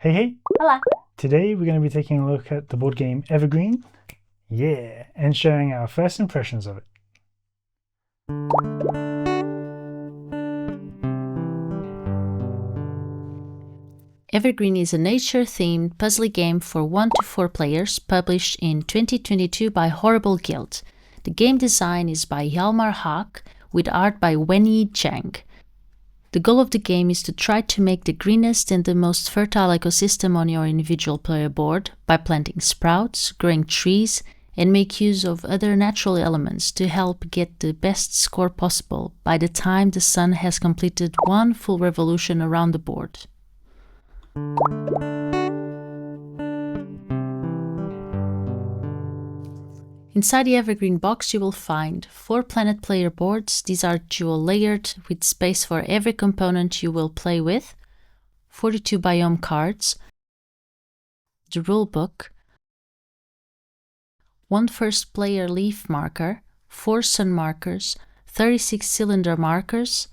Hey, hey! Hola! Today we're going to be taking a look at the board game Evergreen. Yeah, and sharing our first impressions of it. Evergreen is a nature-themed puzzle game for 1 to 4 players published in 2022 by Horrible Guild. The game design is by Hjalmar Hach with art by Wenyi Geng. The goal of the game is to try to make the greenest and the most fertile ecosystem on your individual player board by planting sprouts, growing trees, and make use of other natural elements to help get the best score possible by the time the sun has completed one full revolution around the board. Inside the Evergreen box you will find 4 planet player boards. These are dual layered with space for every component you will play with, 42 biome cards, the rulebook, 1 first player leaf marker, 4 sun markers, 36 cylinder markers,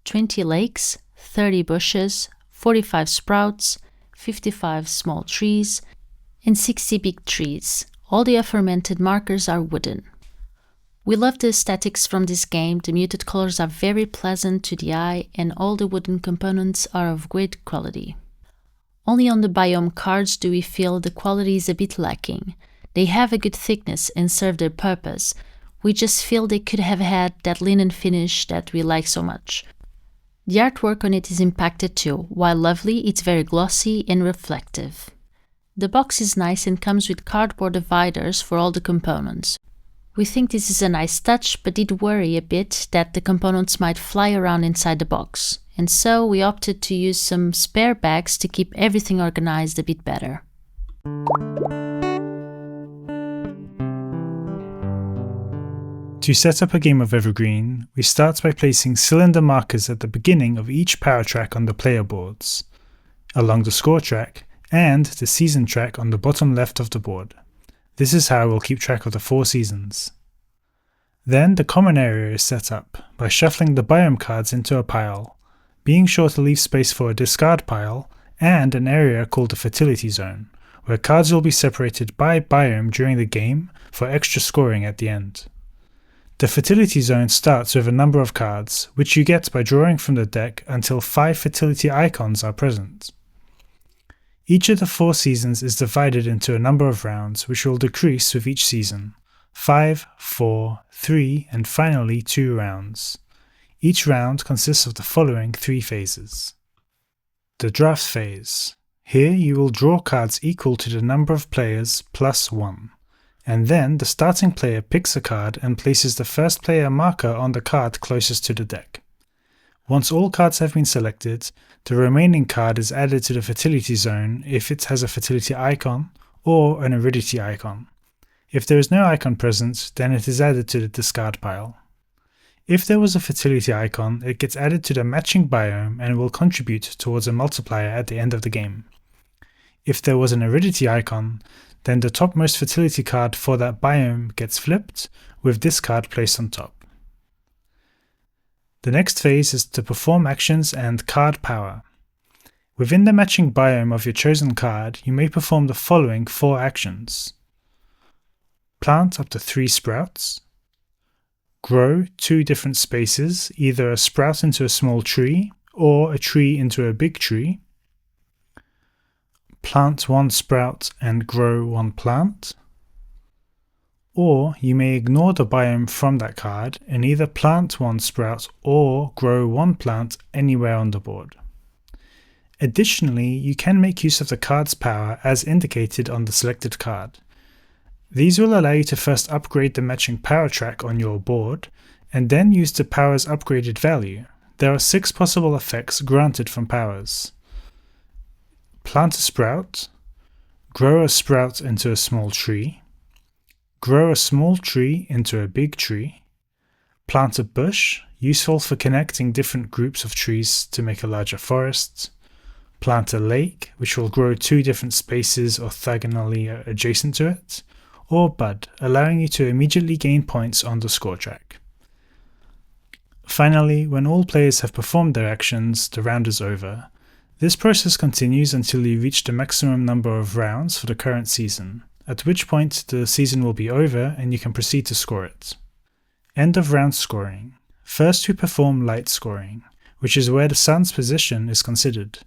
20 lakes, 30 bushes, 45 sprouts, 55 small trees, and 60 big trees. All the aforementioned markers are wooden. We love the aesthetics from this game. The muted colors are very pleasant to the eye and all the wooden components are of great quality. Only on the biome cards do we feel the quality is a bit lacking. They have a good thickness and serve their purpose. We just feel they could have had that linen finish that we like so much. The artwork on it is impacted too. While lovely, it's very glossy and reflective. The box is nice and comes with cardboard dividers for all the components. We think this is a nice touch, but did worry a bit that the components might fly around inside the box, and so we opted to use some spare bags to keep everything organized a bit better. To set up a game of Evergreen, we start by placing cylinder markers at the beginning of each power track on the player boards, along the score track, and the season track on the bottom left of the board. This is how we'll keep track of the 4 seasons. Then the common area is set up by shuffling the biome cards into a pile, being sure to leave space for a discard pile and an area called the fertility zone, where cards will be separated by biome during the game for extra scoring at the end. The fertility zone starts with a number of cards, which you get by drawing from the deck until 5 fertility icons are present. Each of the 4 seasons is divided into a number of rounds, which will decrease with each season: 5, 4, 3, and finally 2 rounds. Each round consists of the following 3 phases. The draft phase. Here you will draw cards equal to the number of players plus 1. And then the starting player picks a card and places the first player marker on the card closest to the deck. Once all cards have been selected, the remaining card is added to the fertility zone if it has a fertility icon or an aridity icon. If there is no icon present, then it is added to the discard pile. If there was a fertility icon, it gets added to the matching biome and will contribute towards a multiplier at the end of the game. If there was an aridity icon, then the topmost fertility card for that biome gets flipped, with this card placed on top. The next phase is to perform actions and card power. Within the matching biome of your chosen card, you may perform the following 4 actions. Plant up to 3 sprouts. Grow 2 different spaces, either a sprout into a small tree or a tree into a big tree. Plant 1 sprout and grow 1 plant. Or you may ignore the biome from that card and either plant 1 sprout or grow 1 plant anywhere on the board. Additionally, you can make use of the card's power as indicated on the selected card. These will allow you to first upgrade the matching power track on your board and then use the power's upgraded value. There are 6 possible effects granted from powers. Plant a sprout, grow a sprout into a small tree, grow a small tree into a big tree, plant a bush, useful for connecting different groups of trees to make a larger forest, plant a lake, which will grow 2 different spaces orthogonally adjacent to it, or bud, allowing you to immediately gain points on the score track. Finally, when all players have performed their actions, the round is over. This process continues until you reach the maximum number of rounds for the current season, at which point the season will be over and you can proceed to score it. End of round scoring. First we perform light scoring, which is where the sun's position is considered.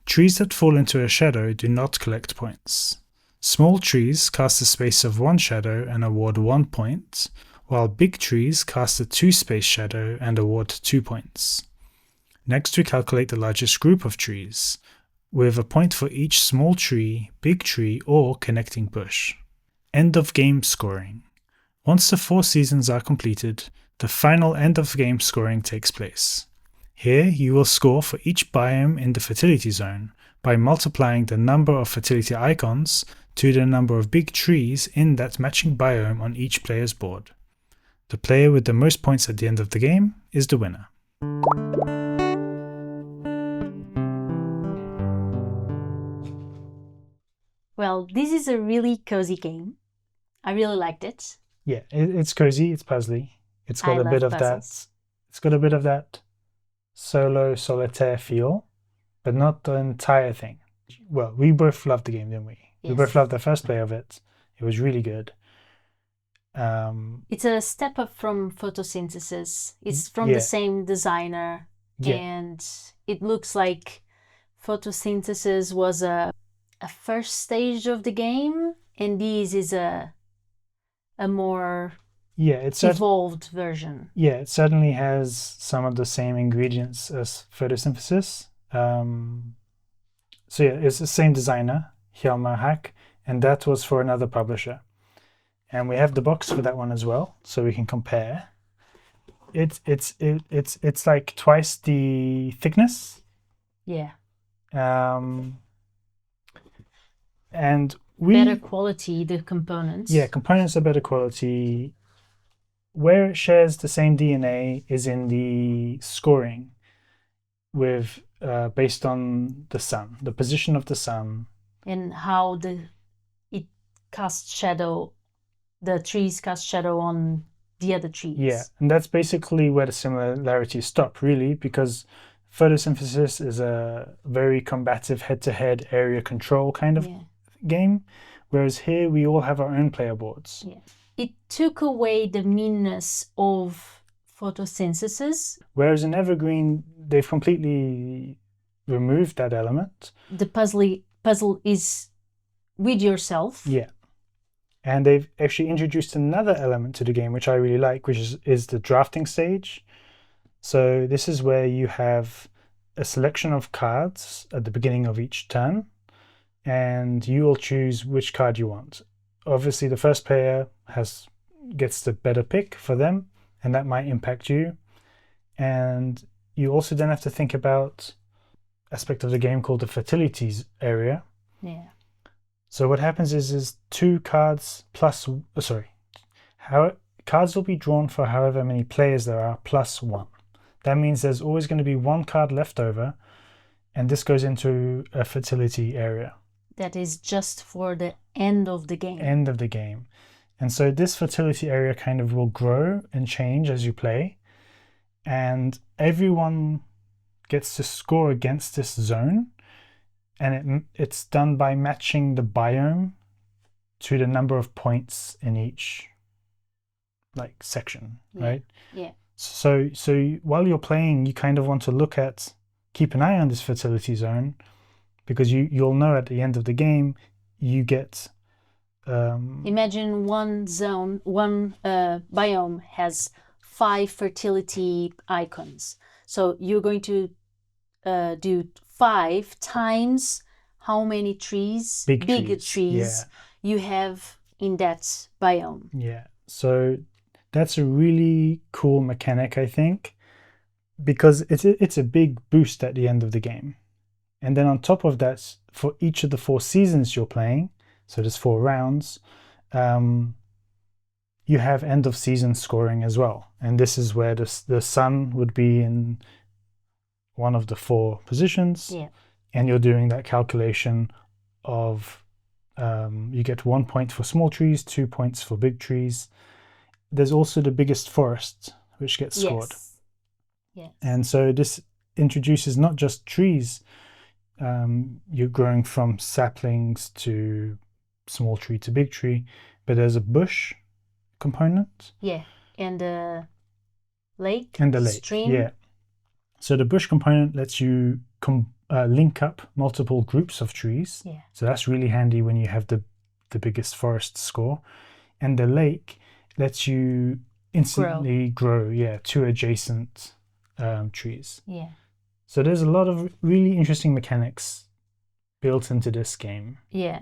Trees that fall into a shadow do not collect points. Small trees cast a space of 1 shadow and award 1 point, while big trees cast a 2-space shadow and award 2 points. Next we calculate the largest group of trees, with a point for each small tree, big tree, or connecting bush. End of game scoring. Once the 4 seasons are completed, the final end of game scoring takes place. Here you will score for each biome in the fertility zone by multiplying the number of fertility icons to the number of big trees in that matching biome on each player's board. The player with the most points at the end of the game is the winner. Well, this is a really cozy game. I really liked it. Yeah, it's cozy, it's puzzly. It's got I a love bit of puzzles. it's got a bit of that solo solitaire feel, but not the entire thing. Well, we both loved the game, didn't we? We Yes. both loved the first play of it. It was really good. It's a step up from photosynthesis. It's from Yeah. the same designer, Yeah. and it looks like photosynthesis was a first stage of the game, and this is a more Yeah, it's evolved version. Yeah, it certainly has some of the same ingredients as photosynthesis. So yeah, it's the same designer, Hjalmar Hach, and that was for another publisher. And we have the box for that one as well, so we can compare. It's like twice the thickness. Yeah. And better quality, the components. Yeah, components are better quality. Where it shares the same DNA is in the scoring, with based on the sun, the position of the sun, and how it casts shadow. The trees cast shadow on the other trees. Yeah, and that's basically where the similarities stop, really, because photosynthesis is a very combative head-to-head area control kind of game, whereas here we all have our own player boards. Yeah. It took away the meanness of photosynthesis. Whereas in Evergreen, they've completely removed that element. The puzzle is with yourself. Yeah. And they've actually introduced another element to the game, which I really like, which is the drafting stage. So this is where you have a selection of cards at the beginning of each turn, and you will choose which card you want. Obviously, the first player gets the better pick for them, and that might impact you. And you also then have to think about aspect of the game called the fertilities area. Yeah. So what happens is 2 cards plus, cards will be drawn for however many players there are plus 1. That means there's always going to be 1 card left over, and this goes into a fertility area. That is just for the end of the game. End of the game. And so this fertility area kind of will grow and change as you play, and everyone gets to score against this zone. And it's done by matching the biome to the number of points in each section, right? Yeah. So while you're playing, you kind of want to keep an eye on this fertility zone, because you'll know at the end of the game you get. Imagine one biome has 5 fertility icons. So you're going to do 5 times how many trees, big trees you have in that biome. Yeah, so that's a really cool mechanic, I think, because it's a big boost at the end of the game. And then on top of that, for each of the 4 seasons you're playing, so there's 4 rounds, you have end of season scoring as well. And this is where the sun would be in one of the 4 positions. Yeah. And you're doing that calculation of you get 1 point for small trees, 2 points for big trees. There's also the biggest forest, which gets scored. Yes. And so this introduces not just trees you're growing from saplings to small tree to big tree, but there's a bush component. Yeah, and the lake, And the lake, stream. yeah. So the bush component lets you link up multiple groups of trees. Yeah. So that's really handy when you have the biggest forest score. And the lake lets you instantly grow two adjacent trees. Yeah. So there's a lot of really interesting mechanics built into this game. Yeah.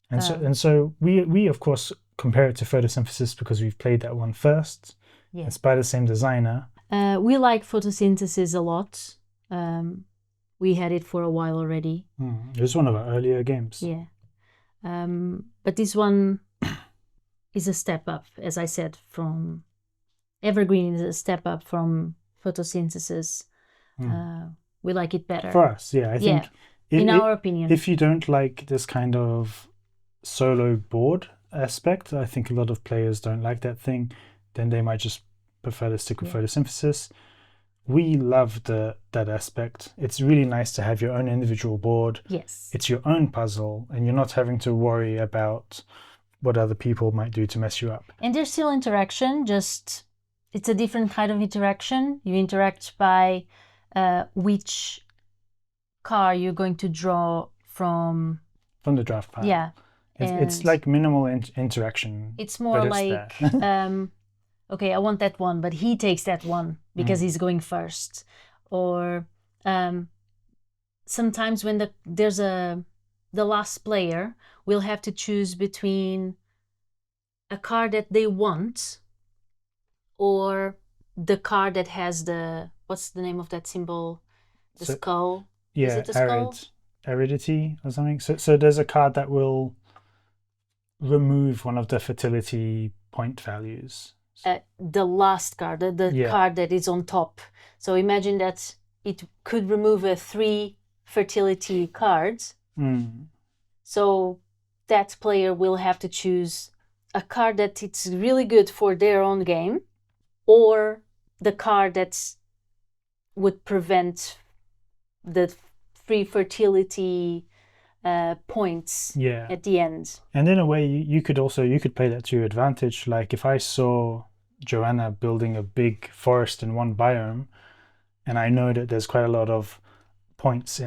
And so we of course compare it to photosynthesis because we've played that one first. Yeah. It's by the same designer. We like photosynthesis a lot. We had it for a while already. It was one of our earlier games. Yeah. But this one is a step up, as I said, from Evergreen is a step up from photosynthesis. We like it better. For us, yeah. I think in our opinion. If you don't like this kind of solo board aspect, I think a lot of players don't like that thing, then they might just prefer to stick with photosynthesis. We love that aspect. It's really nice to have your own individual board. Yes. It's your own puzzle, and you're not having to worry about what other people might do to mess you up. And there's still interaction, just it's a different kind of interaction. You interact by which car you're going to draw from the draft pile. Yeah. It's like minimal interaction. It's more like, okay, I want that one, but he takes that one because he's going first. Or sometimes when there's the last player will have to choose between a card that they want or the card that has what's the name of that symbol? The skull? Yeah, is it a skull? Aridity or something. So there's a card that will remove one of the fertility point values. The last card, the card that is on top. So imagine that it could remove 3 fertility cards. So that player will have to choose a card that it's really good for their own game, or the card that would prevent the 3 fertility points at the end. And in a way, you could play that to your advantage. Like if I saw Joanna building a big forest in one biome, and I know that there's quite a lot of points,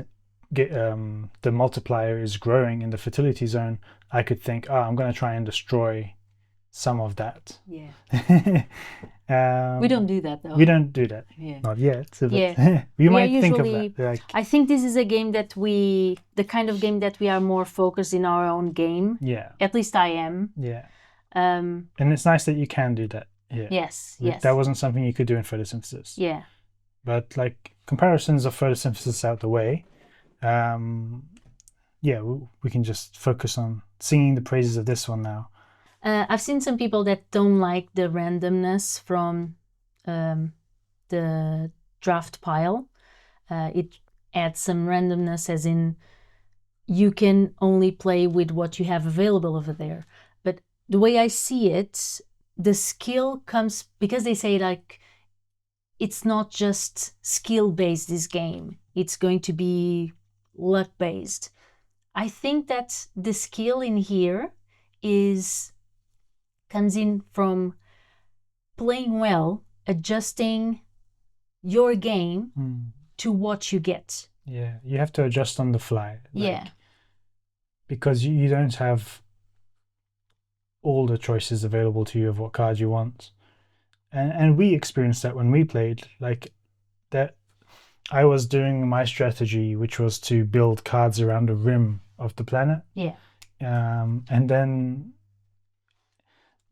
the multiplier is growing in the fertility zone, I could think, I'm going to try and destroy some of that. Yeah. We don't do that though. We don't do that. Yeah. Not yet. So we might think of that. I think this is a game that the kind of game that we are more focused in our own game. Yeah. At least I am. Yeah. And it's nice that you can do that. Yeah. Yes. That wasn't something you could do in photosynthesis. Yeah. But like comparisons of photosynthesis out the way, we can just focus on singing the praises of this one now. I've seen some people that don't like the randomness from the draft pile. It adds some randomness, as in you can only play with what you have available over there. But the way I see it, the skill comes because they say like it's not just skill-based, this game. It's going to be luck-based. I think that the skill in here comes in from playing well, adjusting your game to what you get. Yeah, you have to adjust on the fly. Because you don't have all the choices available to you of what card you want. And we experienced that when we played. Like that, I was doing my strategy, which was to build cards around the rim of the planet. Yeah. And then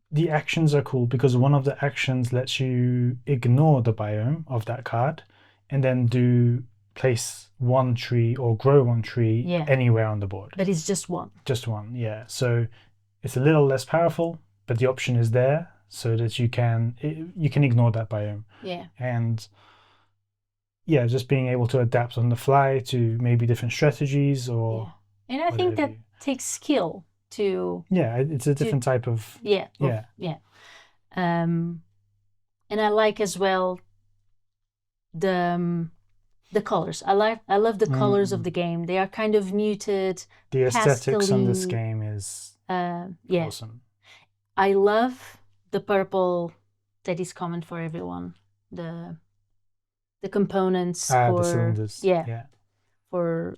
the actions are cool because one of the actions lets you ignore the biome of that card and then place one tree or grow one tree anywhere on the board. But it's just one. Just one, yeah. So it's a little less powerful, but the option is there so that you can ignore that biome. Yeah. And just being able to adapt on the fly to maybe different strategies or... Yeah. And I think that takes skill to... Yeah, it's a different type of... Yeah. And I like as well the the colors. I love the colors of the game. They are kind of muted. The aesthetics on this pastel-y. game is Yeah. awesome. I love the purple that is common for everyone. The components for the cylinders. For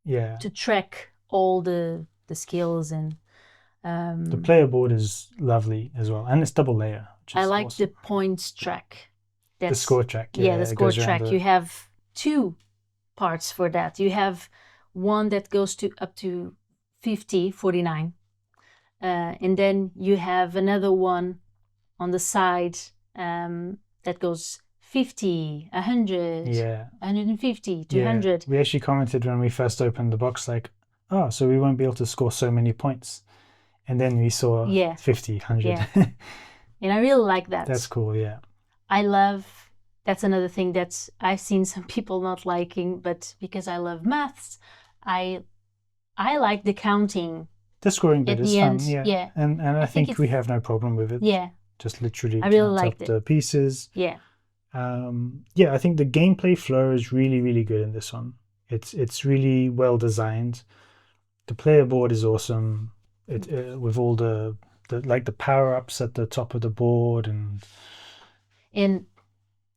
Yeah. to track all the skills and the player board is lovely as well, and it's double layer. Which is I like awesome. the points track. The score track. Yeah, the score track. You have two parts for that. You have one that goes to up to 50, 49. And then you have another one on the side that goes 50, 100, 150, 200. We actually commented when we first opened the box, like, oh, so we won't be able to score so many points. And then we saw 50, 100. Yeah. And I really like that. That's cool, yeah. That's another thing that I've seen some people not liking, but because I love maths, I like the counting. The scoring bit is fun, yeah. And I think we have no problem with it. Yeah. Just literally I really count up the pieces. Yeah. I think the gameplay flow is really, really good in this one. It's really well designed. The player board is awesome. With all the power ups at the top of the board, and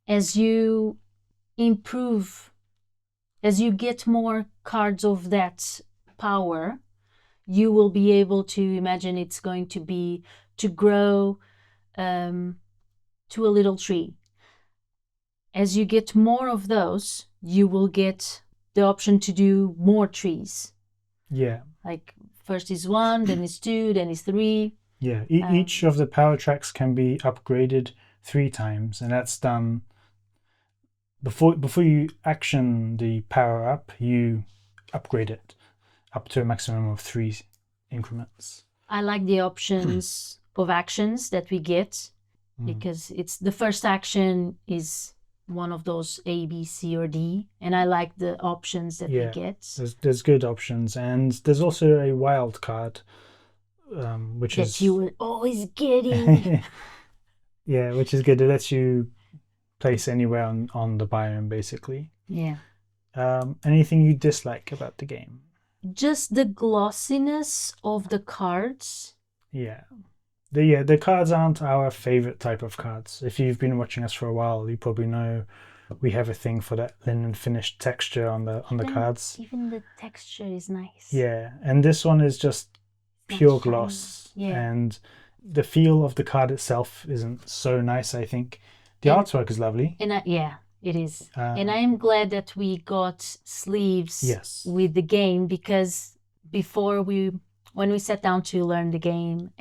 as you improve, as you get more cards of that power, you will be able to imagine it's going to grow to a little tree. As you get more of those, you will get the option to do more trees. Yeah. Like first is 1, then is 2, then is 3. Yeah, each of the power tracks can be upgraded 3 times, and that's done before you action the power up, you upgrade it up to a maximum of 3 increments. I like the options of actions that we get because it's the first action is one of those A, B, C, or D, and I like the options that we get. There's good options, and there's also a wild card, which is you were always getting. Yeah, which is good. It lets you place anywhere on the biome, basically. Yeah. Anything you dislike about the game? Just the glossiness of the cards. Yeah. The cards aren't our favorite type of cards. If you've been watching us for a while, you probably know we have a thing for that linen finished texture on the cards. Even the texture is nice. Yeah, and this one is just pure gloss. Yeah. And the feel of the card itself isn't so nice, I think. The artwork is lovely. And it is. And I am glad that we got sleeves with the game, because before when we sat down to learn the game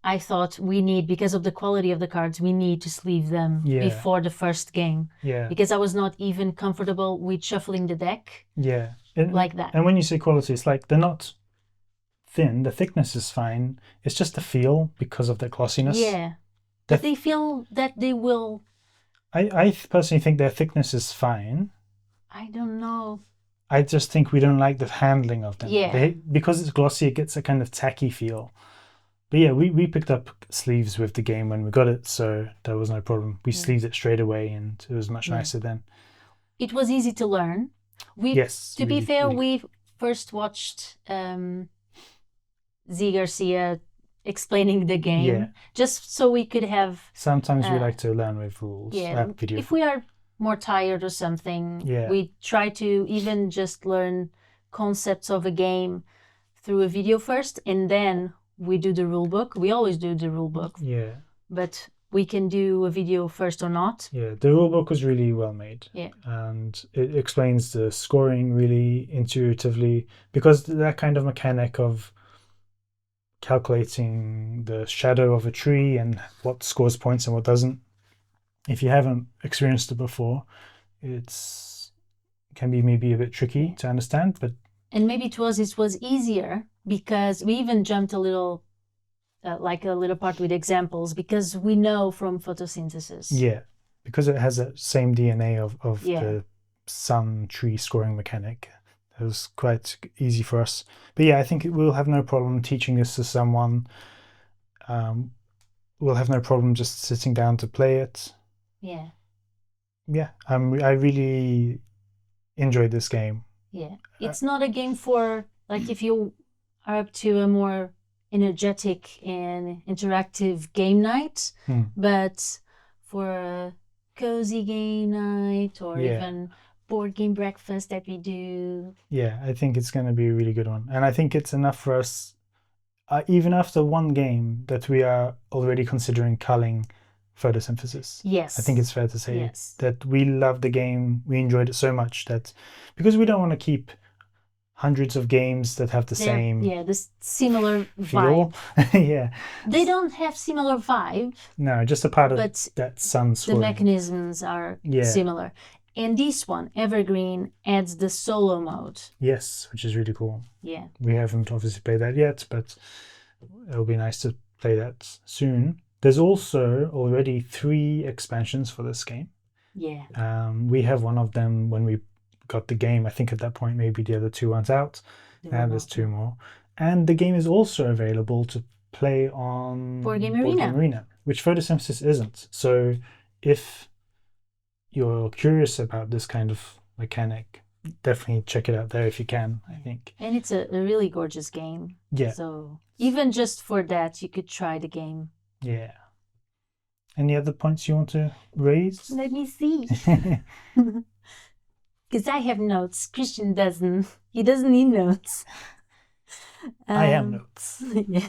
I thought because of the quality of the cards, we need to sleeve them before the first game. Yeah. Because I was not even comfortable with shuffling the deck. Yeah. Like that. And when you say quality, it's like they're not thin. The thickness is fine. It's just the feel because of the glossiness. Yeah. But they feel that they will... I personally think their thickness is fine. I don't know. I just think we don't like the handling of them. Yeah. Because it's glossy, it gets a kind of tacky feel. But yeah, we picked up sleeves with the game when we got it, so there was no problem. We sleeved it straight away, and it was much nicer then. It was easy to learn. To be fair, we first watched Z Garcia explaining the game, just so we could have... Sometimes we like to learn with rules. If we are more tired or something, we try to even just learn concepts of a game through a video first, and then we do the rule book. We always do the rule book. Yeah. But we can do a video first or not. Yeah, the rule book was really well made. Yeah. And it explains the scoring really intuitively, because that kind of mechanic of calculating the shadow of a tree and what scores points and what doesn't, if you haven't experienced it before, it can be maybe a bit tricky to understand. And maybe it was easier because we even jumped a little, like a little part with examples, because we know from photosynthesis. Yeah, because it has that same DNA of the sun tree scoring mechanic. It was quite easy for us. But yeah, I think we'll have no problem teaching this to someone. We'll have no problem just sitting down to play it. Yeah. Yeah, I really enjoyed this game. Yeah. It's not a game for, like, if you are up to a more energetic and interactive game night, but for a cozy game night or even board game breakfast that we do. Yeah, I think it's going to be a really good one. And I think it's enough for us, even after one game, that we are already considering culling photosynthesis. Yes. I think it's fair to say Yes. that we love the game, we enjoyed it so much that, because we don't want to keep hundreds of games that have the same this similar feel. vibe. Yeah. They don't have similar vibe. No, just a part of but that sun the scoring. mechanisms are similar. And this one, Evergreen, adds the solo mode. Yes, which is really cool. Yeah. We haven't obviously played that yet, but it'll be nice to play that soon. There's also already 3 expansions for this game. Yeah. We have one of them when we got the game. I think at that point maybe the other 2 aren't out. And there's 2 more. And the game is also available to play on Board Game Arena, which Photosynthesis isn't. So if you're curious about this kind of mechanic, definitely check it out there if you can, I think. And it's a really gorgeous game. Yeah. So even just for that, you could try the game. Yeah. Any other points you want to raise? Let me see. Because I have notes. Christian doesn't. He doesn't need notes. I have notes. Yeah.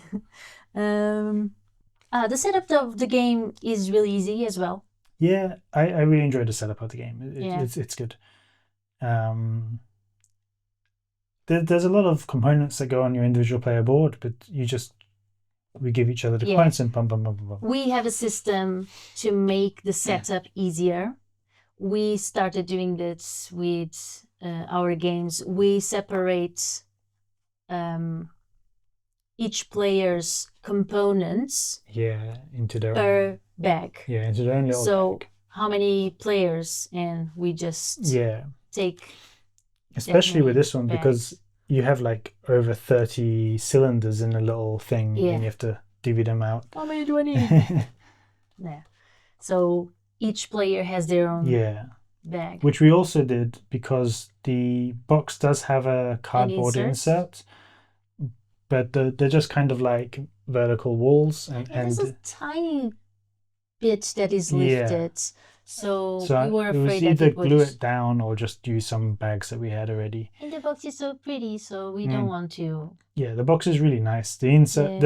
The setup of the game is really easy as well. Yeah, I really enjoyed the setup of the game. It's good. There's a lot of components that go on your individual player board, but we give each other the components and bum, bum, bum, bum, bum. We have a system to make the setup easier. We started doing this with our games. We separate each player's components into their per bag. Yeah, into their own little bag. How many players, and we just take. Especially with this one, because you have like over 30 cylinders in a little thing, and you have to divvy them out. How many do I need? Yeah. So each player has their own bag. Which we also did because the box does have a cardboard insert, but they're just kind of like vertical walls. And there's a tiny bit that is lifted. So we were afraid that either glue it down or just use some bags that we had already. And the box is so pretty, so we don't want to. Yeah, the box is really nice. The insert,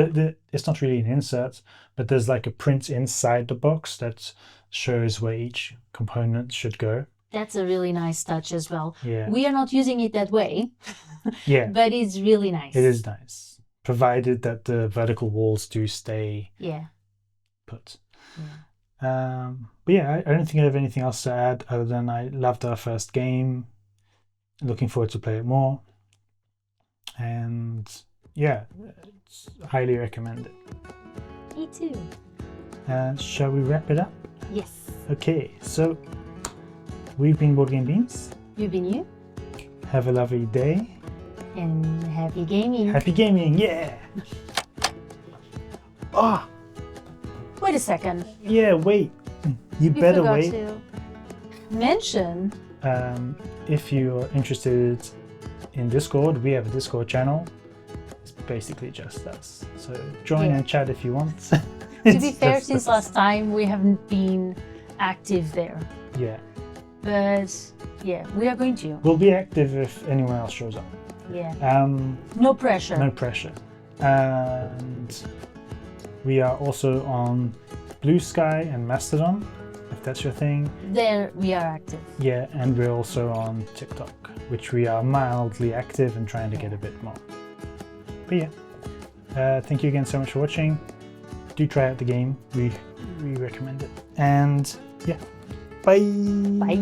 it's not really an insert, but there's like a print inside the box that shows where each component should go. That's a really nice touch as well. Yeah. We are not using it that way. But it's really nice. It is nice, provided that the vertical walls do stay put. But I don't think I have anything else to add other than I loved our first game. Looking forward to play it more. And highly recommend it. Me too. Shall we wrap it up? Yes. Okay, so we've been Board Game Beans. We've been you. Have a lovely day. And happy gaming. Happy gaming, yeah! Oh! Wait a second. Yeah, wait. You better wait. To mention. If you're interested in Discord, we have a Discord channel. It's basically just us. So join and chat if you want. To be fair, since last time we haven't been active there. Yeah. But we are going to. We'll be active if anyone else shows up. Yeah. No pressure. No pressure. And we are also on Blue Sky and Mastodon, if that's your thing. There we are active. Yeah, and we're also on TikTok, which we are mildly active and trying to get a bit more. But thank you again so much for watching. Do try out the game. We recommend it. And bye. Bye.